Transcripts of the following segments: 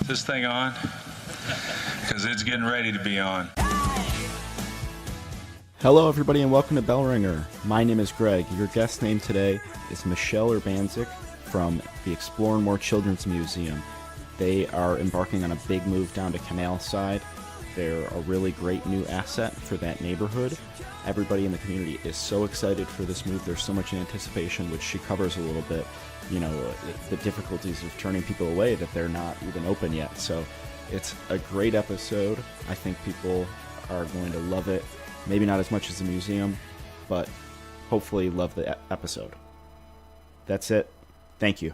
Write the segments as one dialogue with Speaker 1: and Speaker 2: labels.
Speaker 1: This thing on? Because it's getting ready to be on.
Speaker 2: Hello, everybody, and welcome to Bell Ringer. My name is Greg. Your guest name today is Michelle Urbanczyk from the Explore More Children's Museum. They are embarking on a big move down to Canalside. They're a really great new asset for that neighborhood. Everybody in the community is so excited for this move. There's so much anticipation, which she covers a little bit, the difficulties of turning people away that they're not even open yet. So it's a great episode. I think people are going to love it. Maybe not as much as the museum, but hopefully love the episode. That's it. Thank you.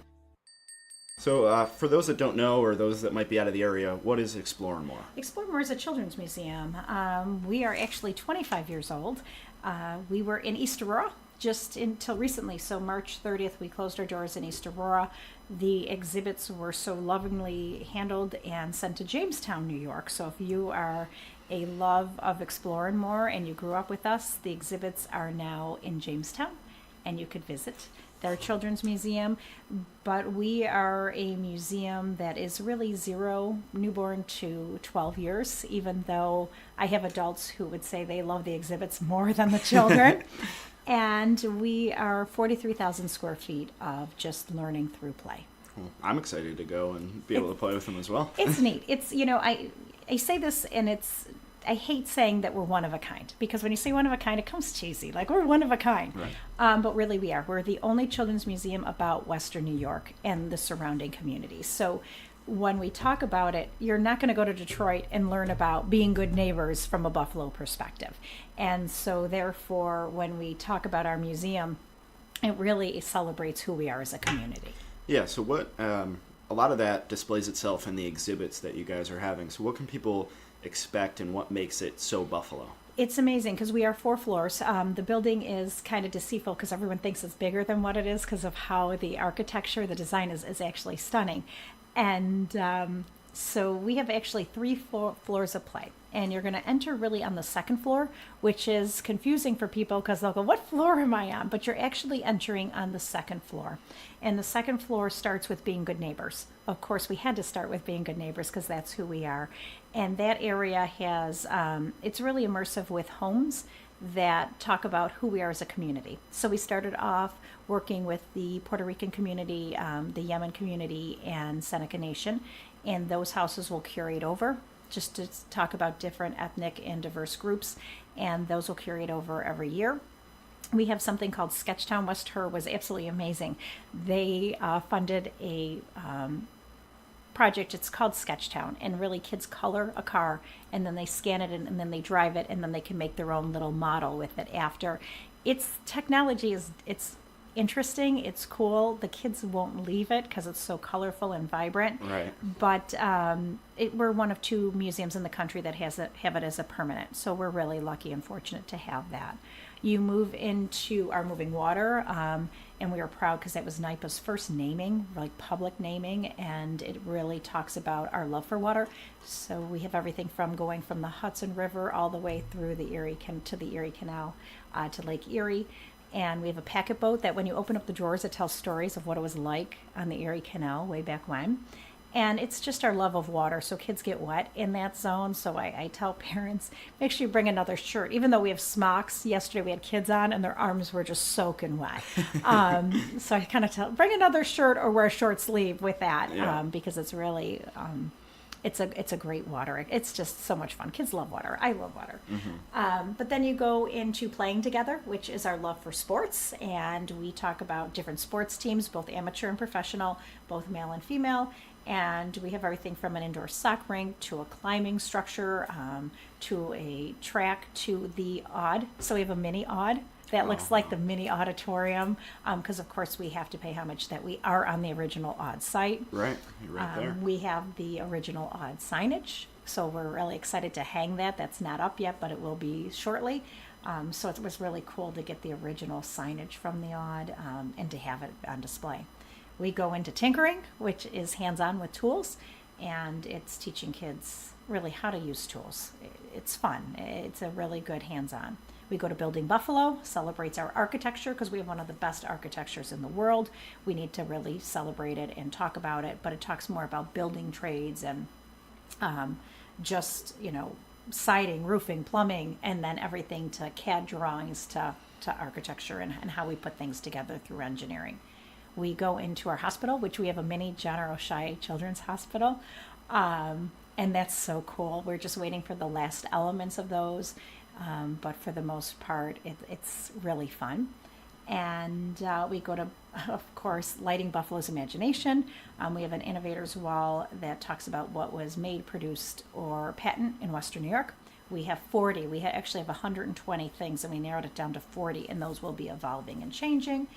Speaker 2: So for those that don't know, or those that might be out of the area, what is Explore More?
Speaker 3: Explore More is a children's museum. We are actually 25 years old. We were in East Aurora just until recently. So March 30th, we closed our doors in East Aurora. The exhibits were so lovingly handled and sent to Jamestown, New York. So if you are a love of Exploring More and you grew up with us, the exhibits are now in Jamestown and you could visit. They're a children's museum, but we are a museum that is really zero newborn to 12 years, even though I have adults who would say they love the exhibits more than the children. And we are 43,000 square feet of just learning through play.
Speaker 2: Well, I'm excited to go and be able to play with them as well.
Speaker 3: It's neat. It's, I say this and I hate saying that we're one of a kind, because when you say one of a kind, it comes cheesy, like we're one of a kind.
Speaker 2: Right.
Speaker 3: But really we are. We're the only children's museum about Western New York and the surrounding communities. So when we talk about it, you're not going to go to Detroit and learn about being good neighbors from a Buffalo perspective. And so therefore, when we talk about our museum, it really celebrates who we are as a community.
Speaker 2: Yeah, so what, a lot of that displays itself in the exhibits that you guys are having. So what can people expect and what makes it so Buffalo?
Speaker 3: It's amazing because we are 4 floors. The building is kind of deceitful because everyone thinks it's bigger than what it is because of how the architecture, the design is actually stunning. And so we have actually 3 floors of play. And you're going to enter really on the 2nd floor, which is confusing for people because they'll go, what floor am I on? But you're actually entering on the 2nd floor. And the 2nd floor starts with being good neighbors. Of course, we had to start with being good neighbors because that's who we are. And that area has, it's really immersive with homes that talk about who we are as a community. So we started off working with the Puerto Rican community, the Yemen community, and Seneca Nation. And those houses will curate over just to talk about different ethnic and diverse groups, and those will curate over every year. We have something called Sketchtown. West Her was absolutely amazing. They funded a project. It's called Sketchtown, and really kids color a car, and then they scan it, and then they drive it, and then they can make their own little model with it after. It's technology it's interesting, it's cool. The kids won't leave it because it's so colorful and vibrant.
Speaker 2: Right.
Speaker 3: But we're one of 2 museums in the country that have it as a permanent. So we're really lucky and fortunate to have that. You move into our moving water, and we are proud because that was NYPA's first naming, like public naming, and it really talks about our love for water. So we have everything from going from the Hudson River all the way through the Erie to the Erie Canal to Lake Erie. And we have a packet boat that when you open up the drawers, it tells stories of what it was like on the Erie Canal way back when. And it's just our love of water. So kids get wet in that zone. So I tell parents, make sure you bring another shirt. Even though we have smocks, yesterday we had kids on and their arms were just soaking wet. So I kind of tell, bring another shirt or wear a short sleeve with that, because it's really... It's a great water. It's just so much fun. Kids love water. I love water. Mm-hmm. But then you go into playing together, which is our love for sports. And we talk about different sports teams, both amateur and professional, both male and female. And we have everything from an indoor soccer rink to a climbing structure, to a track, to the Odd. So we have a mini Odd. That looks like the mini auditorium, because of course we have to pay homage that we are on the original Odd site.
Speaker 2: Right, you're right there.
Speaker 3: We have the original Odd signage, so we're really excited to hang that. That's not up yet, but it will be shortly. So it was really cool to get the original signage from the Odd and to have it on display. We go into tinkering, which is hands-on with tools, and it's teaching kids really how to use tools. It's fun. It's a really good hands-on. We go to Building Buffalo, celebrates our architecture because we have one of the best architectures in the world. We need to really celebrate it and talk about it, but it talks more about building trades and just, siding, roofing, plumbing, and then everything to CAD drawings to architecture and how we put things together through engineering. We go into our hospital, which we have a mini John R. O'Shea Children's Hospital, and that's so cool. We're just waiting for the last elements of those, but for the most part, it's really fun. And we go to, of course, Lighting Buffalo's Imagination. We have an innovators wall that talks about what was made, produced, or patent in Western New York. We have 40. We actually have 120 things, and we narrowed it down to 40, and those will be evolving and changing.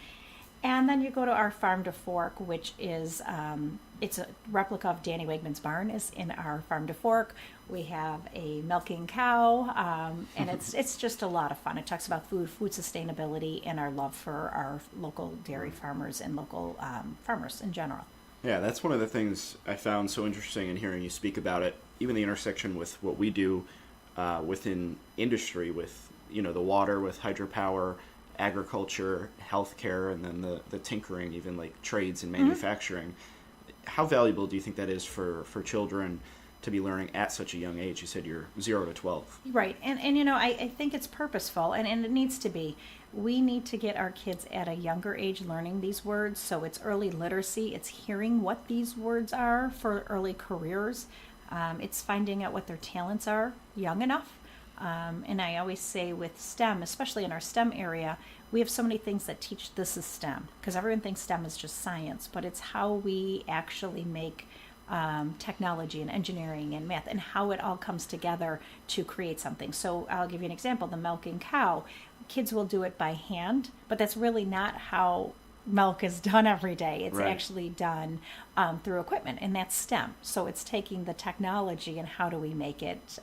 Speaker 3: And then you go to our Farm to Fork, which is, it's a replica of Danny Wegman's barn is in our Farm to Fork. We have a milking cow, and it's just a lot of fun. It talks about food sustainability, and our love for our local dairy farmers and local farmers in general.
Speaker 2: Yeah, that's one of the things I found so interesting in hearing you speak about it, even the intersection with what we do within industry with, the water, with hydropower, agriculture, healthcare, and then the tinkering, even like trades and manufacturing. Mm-hmm. How valuable do you think that is for children to be learning at such a young age? You said you're 0 to 12.
Speaker 3: Right. And I think it's purposeful, and it needs to be. We need to get our kids at a younger age learning these words. So it's early literacy. It's hearing what these words are for early careers. It's finding out what their talents are young enough. And I always say with STEM, especially in our STEM area, we have so many things that teach this is STEM, because everyone thinks STEM is just science, but it's how we actually make technology and engineering and math and how it all comes together to create something. So I'll give you an example, the milking cow. Kids will do it by hand, but that's really not how milk is done every day. It's actually done through equipment, and that's STEM. So it's taking the technology and how do we make it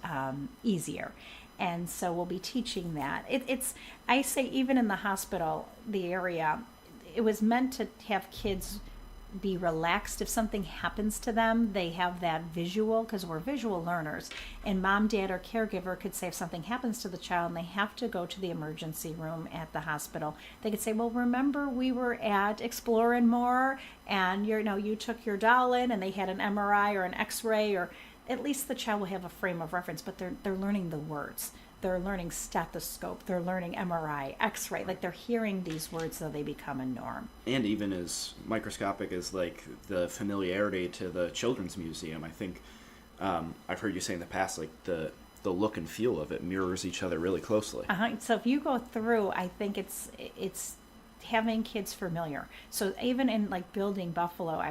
Speaker 3: easier. And so we'll be teaching that. I say even in the hospital, the area, it was meant to have kids be relaxed. If something happens to them, they have that visual, because we're visual learners. And mom, dad, or caregiver could say if something happens to the child and they have to go to the emergency room at the hospital, they could say, well, remember we were at Explore and More, and you took your doll in and they had an MRI or an X-ray, or at least the child will have a frame of reference, but they're learning the words. They're learning stethoscope, they're learning MRI, X-ray, like they're hearing these words so they become a norm.
Speaker 2: And even as microscopic as like the familiarity to the Children's Museum, I think I've heard you say in the past, like the look and feel of it mirrors each other really closely.
Speaker 3: So if you go through, I think it's having kids familiar. So even in like Building Buffalo,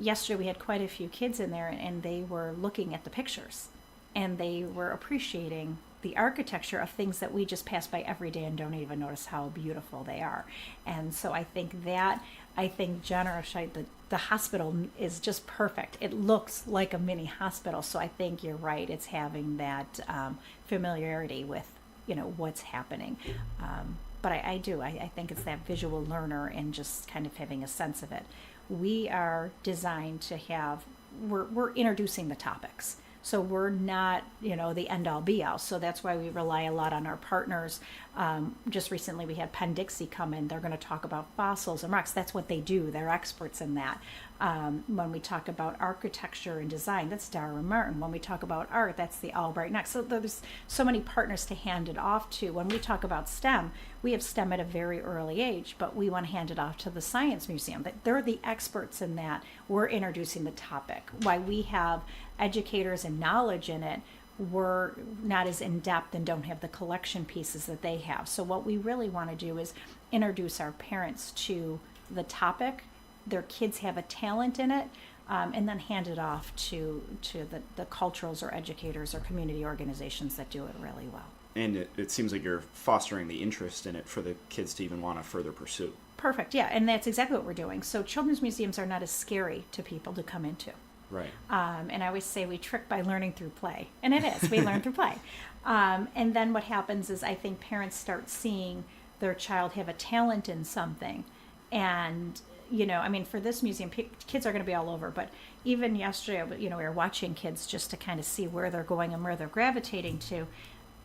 Speaker 3: yesterday we had quite a few kids in there, and they were looking at the pictures and they were appreciating the architecture of things that we just pass by every day and don't even notice how beautiful they are. And so I think John R. O'Shea, the hospital is just perfect. It looks like a mini hospital. So I think you're right. It's having that familiarity with, what's happening. But I think it's that visual learner and just kind of having a sense of it. We are designed to we're introducing the topics. So we're not, the end-all be-all. So that's why we rely a lot on our partners. Just recently we had Penn Dixie come in. They're going to talk about fossils and rocks. That's what they do. They're experts in that. When we talk about architecture and design, that's Darwin Martin. When we talk about art, that's the Albright Knox. So there's so many partners to hand it off to. When we talk about STEM, we have STEM at a very early age, but we want to hand it off to the Science Museum. They're the experts in that. We're introducing the topic. Why we have educators and knowledge in it, we're not as in-depth and don't have the collection pieces that they have. So what we really want to do is introduce our parents to the topic. Their kids have a talent in it, and then hand it off to the culturals or educators or community organizations that do it really well.
Speaker 2: And it seems like you're fostering the interest in it for the kids to even want to further pursue.
Speaker 3: Perfect, yeah, and that's exactly what we're doing. So children's museums are not as scary to people to come into.
Speaker 2: Right.
Speaker 3: And I always say we trick by learning through play. And it is. We learn through play. And then what happens is I think parents start seeing their child have a talent in something. And, for this museum, kids are going to be all over. But even yesterday, we were watching kids just to kind of see where they're going and where they're gravitating to.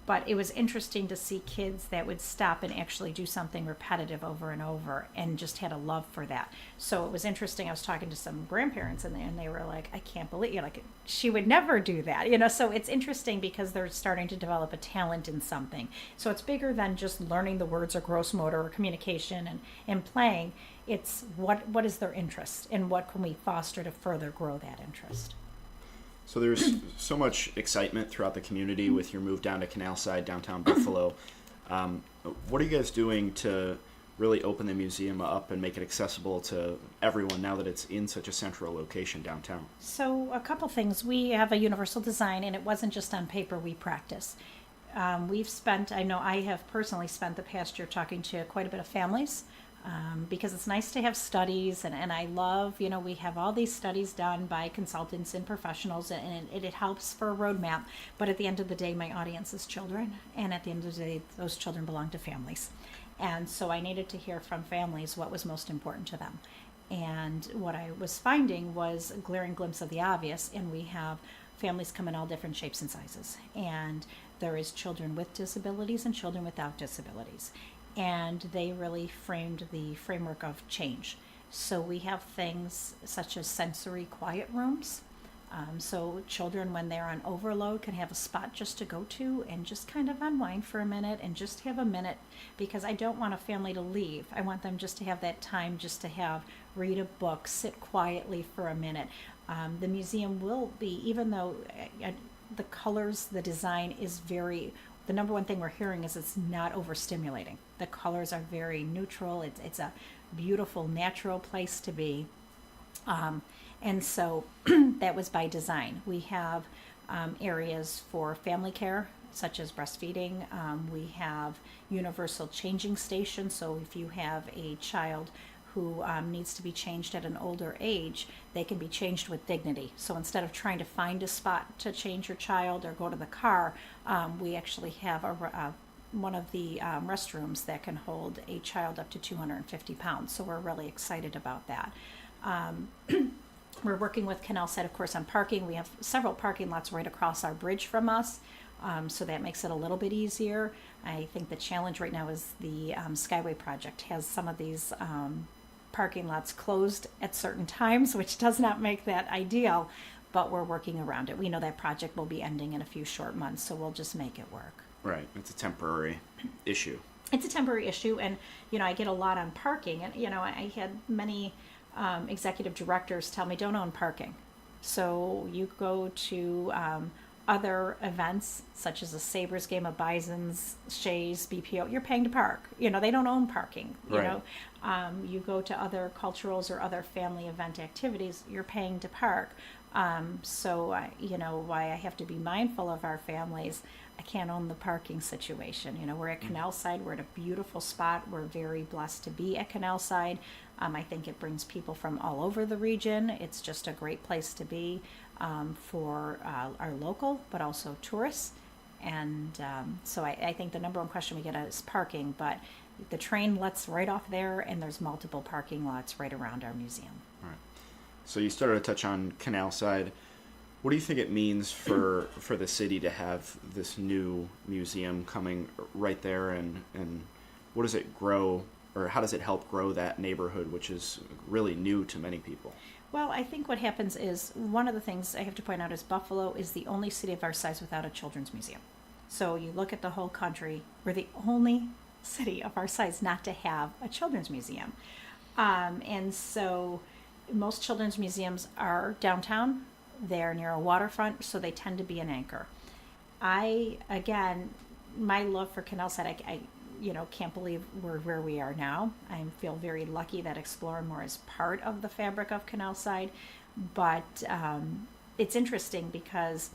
Speaker 3: But it was interesting to see kids that would stop and actually do something repetitive over and over and just had a love for that. So it was interesting. I was talking to some grandparents and they were like, I can't believe, like, she would never do that, so it's interesting because they're starting to develop a talent in something. So it's bigger than just learning the words or gross motor or communication and playing. It's what is their interest and what can we foster to further grow that interest.
Speaker 2: So there's so much excitement throughout the community with your move down to Canalside, downtown Buffalo. What are you guys doing to really open the museum up and make it accessible to everyone now that it's in such a central location downtown?
Speaker 3: So a couple things. We have a universal design, and it wasn't just on paper. We practice. I know I have personally spent the past year talking to quite a bit of families, because it's nice to have studies, and I love, we have all these studies done by consultants and professionals, and it helps for a roadmap. But at the end of the day, my audience is children, and at the end of the day, those children belong to families. And so I needed to hear from families what was most important to them. And what I was finding was a glaring glimpse of the obvious, and we have families come in all different shapes and sizes. And there is children with disabilities and children without disabilities. And they really framed the framework of change. So we have things such as sensory quiet rooms. So children, when they're on overload, can have a spot just to go to and just kind of unwind for a minute and just have a minute, because I don't want a family to leave. I want them just to have that time just to read a book, sit quietly for a minute. The museum will be, even though the colors, the design is the number one thing we're hearing is it's not overstimulating. The colors are very neutral. It's a beautiful, natural place to be. And so that was by design. We have areas for family care, such as breastfeeding. We have universal changing stations. So if you have a child who needs to be changed at an older age, they can be changed with dignity. So instead of trying to find a spot to change your child or go to the car, we actually have one of the restrooms that can hold a child up to 250 pounds. So we're really excited about that. We're working with Canalside, of course, on parking. We have several parking lots right across our bridge from us, so that makes it a little bit easier. I think the challenge right now is the Skyway project has some of these parking lots closed at certain times, which does not make that ideal, but we're working around it. We know that project will be ending in a few short months, so we'll just make it work.
Speaker 2: Right. It's a temporary issue.
Speaker 3: It's a temporary issue, and, I get a lot on parking, and, I had many executive directors tell me don't own parking. So you go to other events such as a Sabres game, a Bison's, Shays, BPO, you're paying to park. They don't own parking. You go to other culturals or other family event activities, you're paying to park. So why I have to be mindful of our families. I can't own the parking situation. We're at Canalside. We're at a beautiful spot. We're very blessed to be at Canalside. I think it brings people from all over the region. It's just a great place to be for our local, but also tourists. And so I think the number one question we get is parking, but the train lets right off there, and there's multiple parking lots right around our museum.
Speaker 2: All right. So you started to touch on Canalside. What do you think it means for the city to have this new museum coming right there, and what does it grow, or how does it help grow that neighborhood, which is really new to many people?
Speaker 3: Well, I think what happens is, one of the things I have to point out is Buffalo is the only city of our size without a children's museum. So you look at the whole country, we're the only city of our size not to have a children's museum. And so most children's museums are downtown. They're near a waterfront, so they tend to be an anchor. My love for Canalside, I can't believe we're where we are now. I feel very lucky that Explore More is part of the fabric of Canalside, but it's interesting because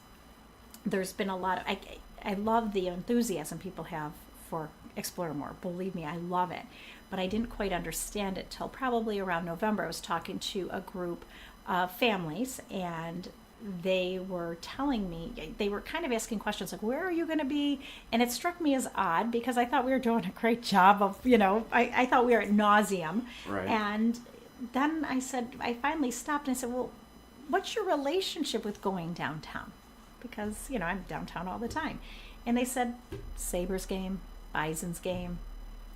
Speaker 3: there's been a lot of, I love the enthusiasm people have for Explore More. Believe me, I love it. But I didn't quite understand it till probably around November. I was talking to a group of families, and they were telling me, they were kind of asking questions like, where are you going to be? And it struck me as odd because I thought we were doing a great job of, I thought we were at nauseum.
Speaker 2: Right.
Speaker 3: And then I finally stopped and I said, well, what's your relationship with going downtown? Because, I'm downtown all the time. And they said, Sabres game, Bison's game,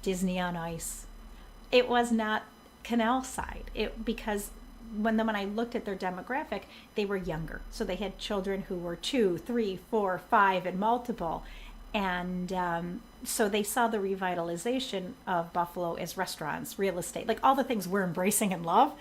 Speaker 3: Disney on Ice. It was not Canalside. Because when I looked at their demographic, they were younger. So they had children who were 2, 3, 4, 5, and multiple. And so they saw the revitalization of Buffalo as restaurants, real estate, like all the things we're embracing and love.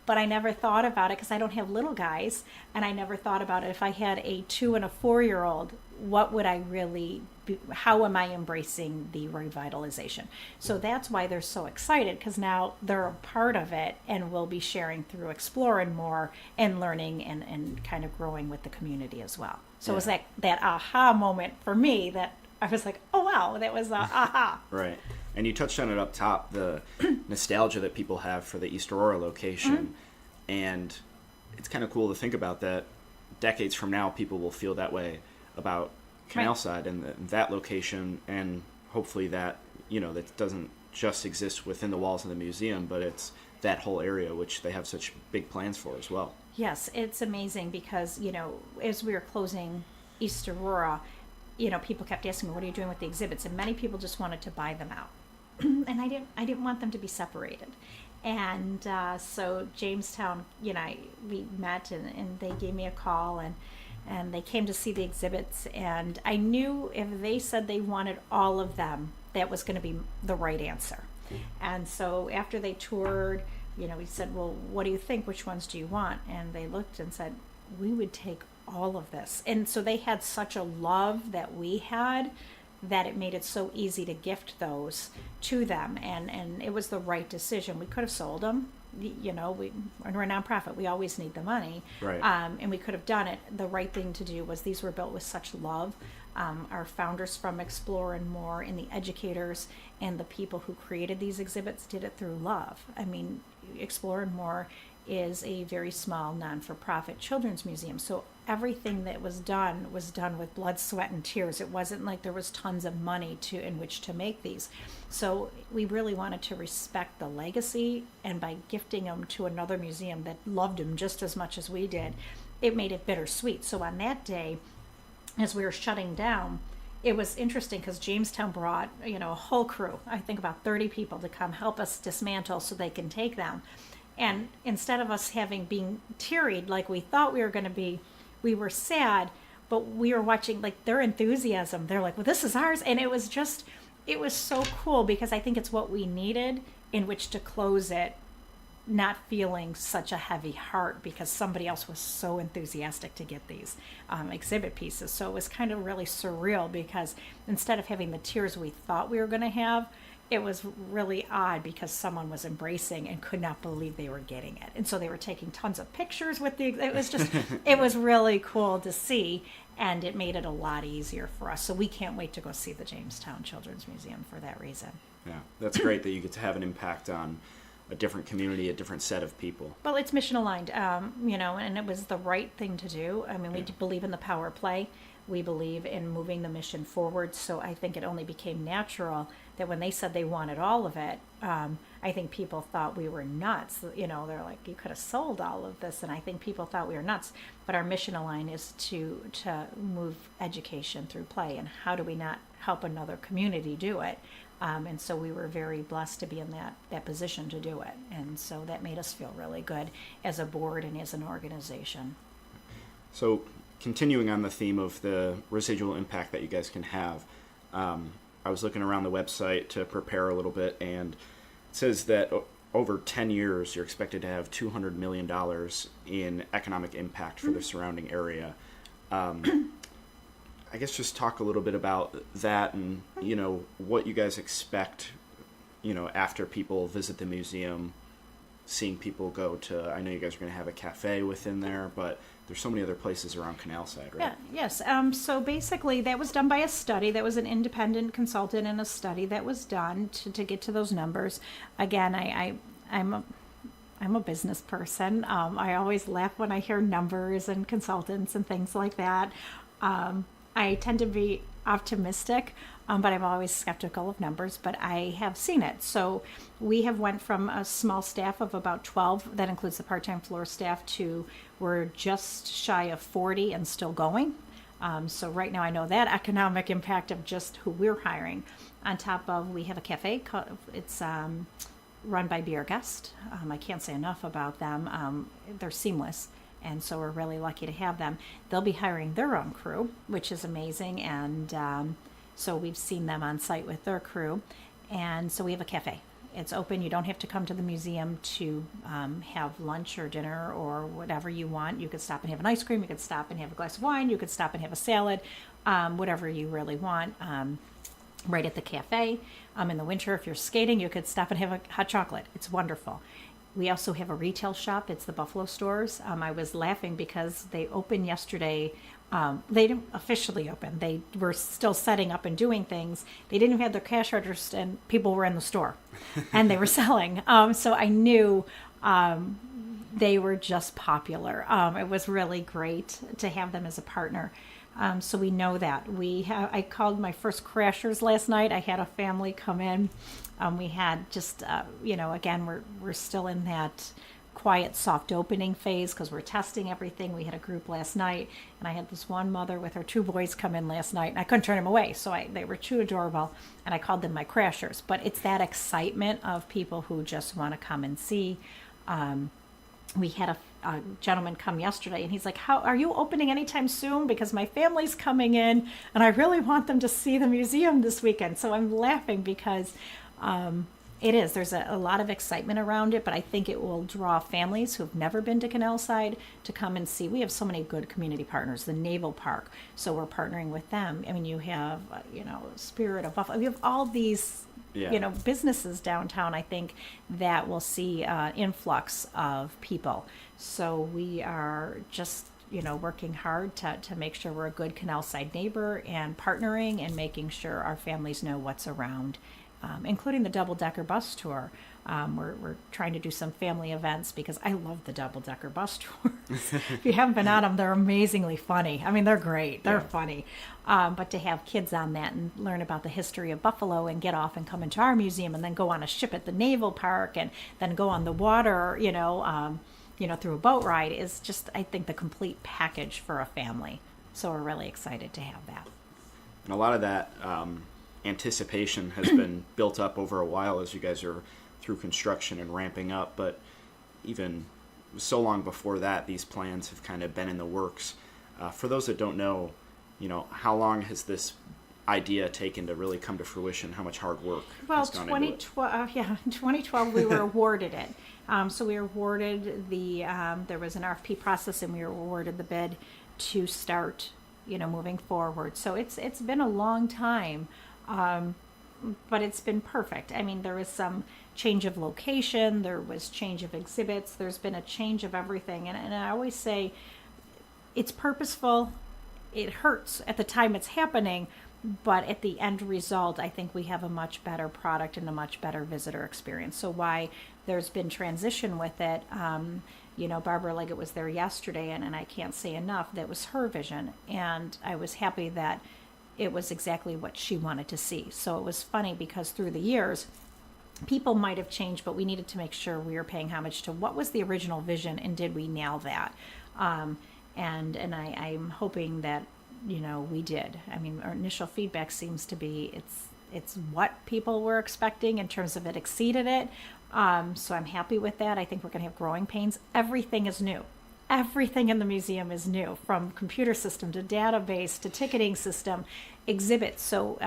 Speaker 3: But I never thought about it because I don't have little guys. And I never thought about it. If I had a 2 and a 4-year-old, what would I really be, how am I embracing the revitalization? So that's why they're so excited, because now they're a part of it and will be sharing through exploring more and learning and kind of growing with the community as well. So it was that aha moment for me that I was like, oh, wow, that was aha.
Speaker 2: Right. And you touched on it up top, the nostalgia that people have for the East Aurora location. Mm-hmm. And it's kind of cool to think about that decades from now, people will feel that way about Canalside and that location, and hopefully that, that doesn't just exist within the walls of the museum, but it's that whole area, which they have such big plans for as well.
Speaker 3: Yes, it's amazing because, as we were closing East Aurora, people kept asking me, what are you doing with the exhibits? And many people just wanted to buy them out. And I didn't want them to be separated. And so Jamestown, we met and they gave me a call and they came to see the exhibits. And I knew if they said they wanted all of them, that was going to be the right answer. And so after they toured, we said, well, what do you think? Which ones do you want? And they looked and said, we would take all of this. And so they had such a love that we had that it made it so easy to gift those to them. And it was the right decision. We could have sold them. We're a nonprofit. We always need the money.
Speaker 2: Right.
Speaker 3: And we could have done it. The right thing to do was these were built with such love. Our founders from Explore and More and the educators and the people who created these exhibits did it through love. I mean, Explore and More is a very small non-for-profit children's museum. So everything that was done with blood, sweat, and tears. It wasn't like there was tons of money in which to make these. So we really wanted to respect the legacy, and by gifting them to another museum that loved them just as much as we did, it made it bittersweet. So on that day, as we were shutting down, it was interesting because Jamestown brought, a whole crew, I think about 30 people, to come help us dismantle so they can take them. And instead of us being teary like we thought we were going to be, we were sad, but we were watching like their enthusiasm. They're like, well, this is ours. And it was so cool because I think it's what we needed in which to close it, not feeling such a heavy heart because somebody else was so enthusiastic to get these exhibit pieces. So it was kind of really surreal because instead of having the tears we thought we were going to have, it was really odd because someone was embracing and could not believe they were getting it. And so they were taking tons of pictures with it was really cool to see, and it made it a lot easier for us. So we can't wait to go see the Jamestown Children's Museum for that reason.
Speaker 2: Yeah, that's great that you get to have an impact on a different community, a different set of people.
Speaker 3: Well, it's mission aligned, and it was the right thing to do. I mean, we believe in the power of play. We believe in moving the mission forward. So I think it only became natural that when they said they wanted all of it, I think people thought we were nuts. They're like, you could have sold all of this. And I think people thought we were nuts. But our mission align is to move education through play. And how do we not help another community do it? And so we were very blessed to be in that position to do it. And so that made us feel really good as a board and as an organization.
Speaker 2: So continuing on the theme of the residual impact that you guys can have, I was looking around the website to prepare a little bit, and it says that over 10 years you're expected to have $200 million in economic impact for the surrounding area. I guess just talk a little bit about that and, what you guys expect, after people visit the museum, seeing people go to, I know you guys are going to have a cafe within there, but there's so many other places around Canalside, right?
Speaker 3: Yeah, yes. So basically that was done by a study. That was an independent consultant in a study that was done to get to those numbers. Again, I'm a business person. I always laugh when I hear numbers and consultants and things like that. I tend to be optimistic, but I'm always skeptical of numbers, but I have seen it. So we have went from a small staff of about 12, that includes the part-time floor staff, to we're just shy of 40 and still going. So right now I know that economic impact of just who we're hiring. On top of, we have a cafe. It's run by Be Our Guest. I can't say enough about them. They're seamless. And so we're really lucky to have them. They'll be hiring their own crew, which is amazing. And so we've seen them on site with their crew. And so we have a cafe. It's open. You don't have to come to the museum to have lunch or dinner or whatever you want. You could stop and have an ice cream. You could stop and have a glass of wine. You could stop and have a salad, whatever you really want, right at the cafe. In the winter, if you're skating, you could stop and have a hot chocolate. It's wonderful. We also have a retail shop. It's the Buffalo Stores. I was laughing because they opened yesterday. They didn't officially open. They were still setting up and doing things. They didn't have their cash registers, and people were in the store, and they were selling. So I knew they were just popular. It was really great to have them as a partner. So we know that. I called my first crashers last night. I had a family come in. We had just, again, we're still in that quiet, soft opening phase because we're testing everything. We had a group last night, and I had this one mother with her 2 boys come in last night, and I couldn't turn them away. So they were too adorable, and I called them my crashers. But it's that excitement of people who just want to come and see. We had a gentleman come yesterday, and he's like, "How are you opening anytime soon? Because my family's coming in, and I really want them to see the museum this weekend." So I'm laughing because there's a lot of excitement around it, but I think it will draw families who've never been to Canalside to come and see. We have so many good community partners, the Naval Park, so we're partnering with them. I mean, you have, Spirit of Buffalo. You have all these, businesses downtown, I think, that will see influx of people. So we are just, working hard to make sure we're a good Canalside neighbor and partnering and making sure our families know what's around. Including the double-decker bus tour. We're trying to do some family events because I love the double-decker bus tours. If you haven't been on them, they're amazingly funny. I mean, they're great. They're funny. But to have kids on that and learn about the history of Buffalo and get off and come into our museum and then go on a ship at the Naval Park and then go on the water, through a boat ride is just, I think, the complete package for a family. So we're really excited to have that.
Speaker 2: And a lot of that anticipation has been built up over a while as you guys are through construction and ramping up, but even so long before that, these plans have kind of been in the works. For those that don't know, how long has this idea taken to really come to fruition? How much hard work has gone into it?
Speaker 3: In 2012 we were awarded it. So we were awarded there was an RFP process, and we were awarded the bid to start, moving forward. So it's been a long time. But it's been perfect. I mean, there was some change of location, there was change of exhibits, there's been a change of everything. And I always say it's purposeful. It hurts at the time it's happening, but at the end result, I think we have a much better product and a much better visitor experience. So why there's been transition with it, Barbara Leggett was there yesterday, and I can't say enough, that was her vision. And I was happy that it was exactly what she wanted to see. So it was funny because through the years, people might have changed, but we needed to make sure we were paying homage to what was the original vision and did we nail that? And I'm hoping that, we did. I mean, our initial feedback seems to be it's what people were expecting in terms of it exceeded it. So I'm happy with that. I think we're going to have growing pains. Everything is new. Everything in the museum is new, from computer system to database to ticketing system, exhibits. So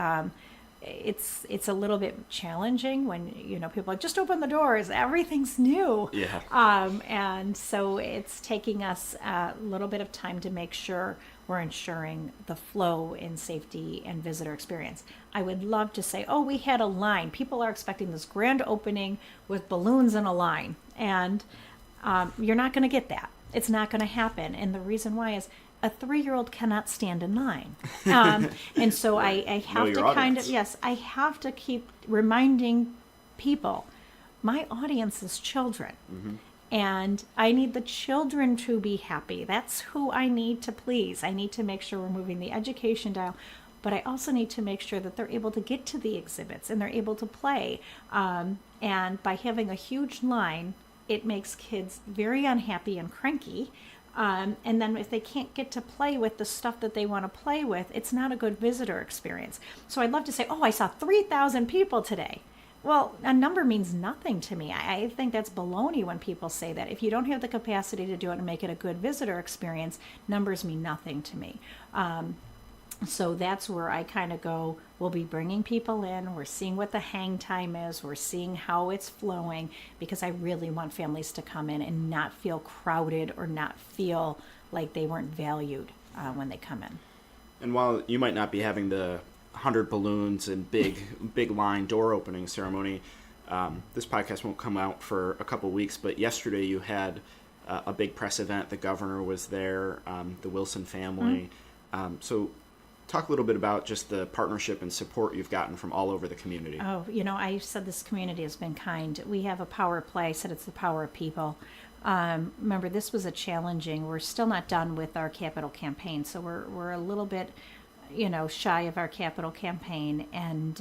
Speaker 3: it's a little bit challenging when people are like, just open the doors, everything's new. And so it's taking us a little bit of time to make sure we're ensuring the flow in safety and visitor experience. I would love to say, we had a line. People are expecting this grand opening with balloons and a line, and you're not going to get that. It's not going to happen. And the reason why is a 3-year-old cannot stand in line. And so I have to I have to keep reminding people, my audience is children. Mm-hmm. And I need the children to be happy. That's who I need to please. I need to make sure we're moving the education dial, but I also need to make sure that they're able to get to the exhibits and they're able to play. And by having a huge line, it makes kids very unhappy and cranky. And then if they can't get to play with the stuff that they want to play with, it's not a good visitor experience. So I'd love to say, oh, I saw 3,000 people today. Well, a number means nothing to me. I think that's baloney when people say that. If you don't have the capacity to do it and make it a good visitor experience, numbers mean nothing to me. So that's where I kind of go, we'll be bringing people in, we're seeing what the hang time is, we're seeing how it's flowing, because I really want families to come in and not feel crowded or not feel like they weren't valued when they come in.
Speaker 2: And while you might not be having the 100 balloons and big line door opening ceremony, this podcast won't come out for a couple weeks, but yesterday you had a big press event. The governor was there, the Wilson family. So talk a little bit about just the partnership and support you've gotten from all over the community.
Speaker 3: Oh, I said this community has been kind. We have a power play. I said it's the power of people. Remember, this was we're still not done with our capital campaign, so we're a little bit, shy of our capital campaign. And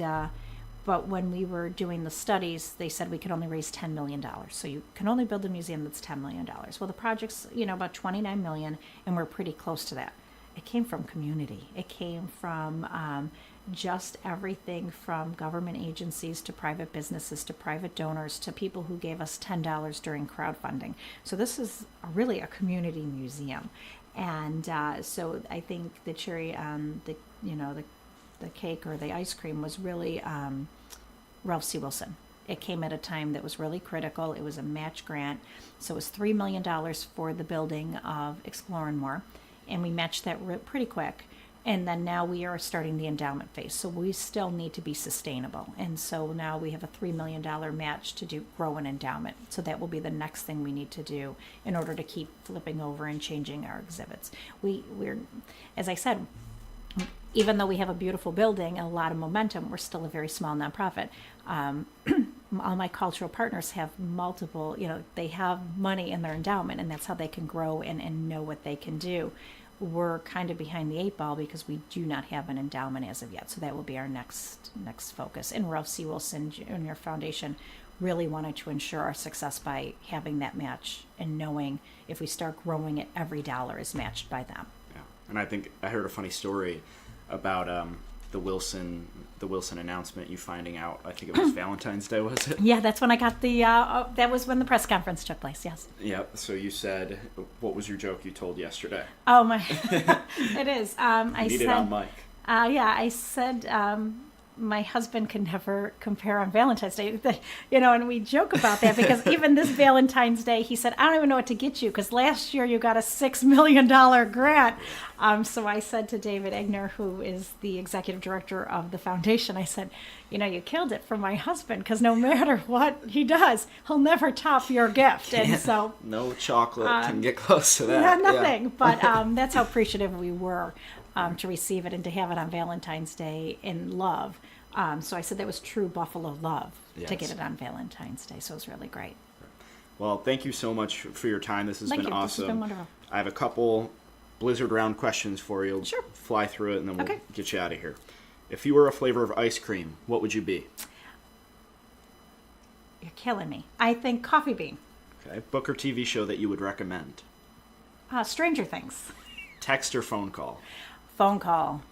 Speaker 3: but when we were doing the studies, they said we could only raise $10 million. So you can only build a museum that's $10 million. Well, the project's, about $29 million, and we're pretty close to that. It came from community. It came from just everything from government agencies to private businesses to private donors to people who gave us $10 during crowdfunding. So this is really a community museum. And so I think the cherry on the cake or the ice cream was really Ralph C. Wilson. It came at a time that was really critical. It was a match grant. So it was $3 million for the building of Explorin' More. And we matched that pretty quick. And then now we are starting the endowment phase. So we still need to be sustainable. And so now we have a $3 million match to grow an endowment. So that will be the next thing we need to do in order to keep flipping over and changing our exhibits. We're, as I said, even though we have a beautiful building and a lot of momentum, we're still a very small nonprofit. All my cultural partners have multiple, they have money in their endowment, and that's how they can grow and know what they can do. We're kind of behind the 8 ball because we do not have an endowment as of yet. So that will be our next focus. And Ralph C. Wilson Jr. Foundation really wanted to ensure our success by having that match and knowing if we start growing it, every dollar is matched by them.
Speaker 2: Yeah. And I think I heard a funny story about the Wilson announcement, you finding out, I think it was Valentine's Day, was it?
Speaker 3: Yeah, that's when I got that was when the press conference took place, yes.
Speaker 2: Yep, so you said, what was your joke you told yesterday?
Speaker 3: Oh, my, it is.
Speaker 2: I need it on mic.
Speaker 3: I said, my husband can never compare on Valentine's Day, and we joke about that because even this Valentine's Day, he said, I don't even know what to get you because last year you got a $6 million grant. So I said to David Egner, who is the executive director of the foundation, I said, you killed it for my husband because no matter what he does, he'll never top your gift. And so
Speaker 2: no chocolate can get close to that.
Speaker 3: Nothing. Yeah. But that's how appreciative we were to receive it and to have it on Valentine's Day in love. So I said that was true Buffalo love to get it on Valentine's Day. So it was really great.
Speaker 2: Well, thank you so much for your time. This has been awesome.
Speaker 3: This has been wonderful.
Speaker 2: I have a couple blizzard round questions for you.
Speaker 3: Sure.
Speaker 2: Fly through it and then we'll get you out of here. If you were a flavor of ice cream, what would you be?
Speaker 3: You're killing me. I think coffee bean.
Speaker 2: Okay. Book or TV show that you would recommend?
Speaker 3: Stranger Things.
Speaker 2: Text or phone call?
Speaker 3: Phone call.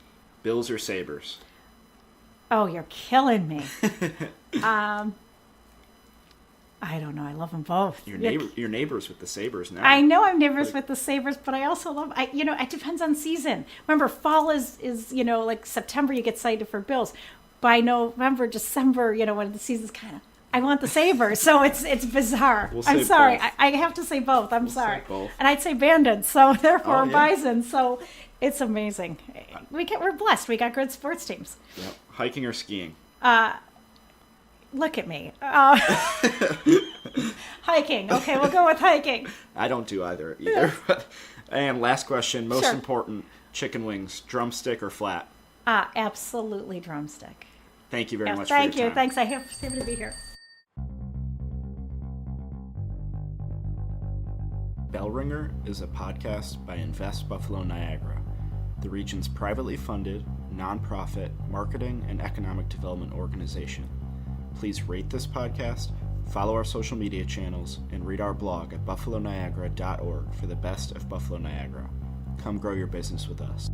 Speaker 2: Bills or Sabres?
Speaker 3: Oh, you're killing me. I don't know. I love them both.
Speaker 2: Your neighbors with the Sabres now.
Speaker 3: I know I'm neighbors with the Sabres, but I also love. It depends on season. Remember, fall is like September. You get excited for Bills. By November, December, when the season's kind of. I want the Sabres, so it's bizarre. I'm sorry. I have to say both. I'm sorry.
Speaker 2: Both.
Speaker 3: And I'd say Bandits, so therefore Bison. So it's amazing. We're blessed. We got good sports teams.
Speaker 2: Yep. Hiking or skiing?
Speaker 3: Look at me. Hiking. Okay, we'll go with hiking.
Speaker 2: I don't do either. And last question, most important, chicken wings, drumstick or flat?
Speaker 3: Absolutely drumstick.
Speaker 2: Thank you very much for your time.
Speaker 3: Thank you. Thanks. I have to be here.
Speaker 2: Bell Ringer is a podcast by Invest Buffalo Niagara, the region's privately funded, nonprofit marketing and economic development organization. Please rate this podcast, Follow our social media channels and read our blog at buffaloniagara.org for the best of Buffalo Niagara. Come grow your business with us.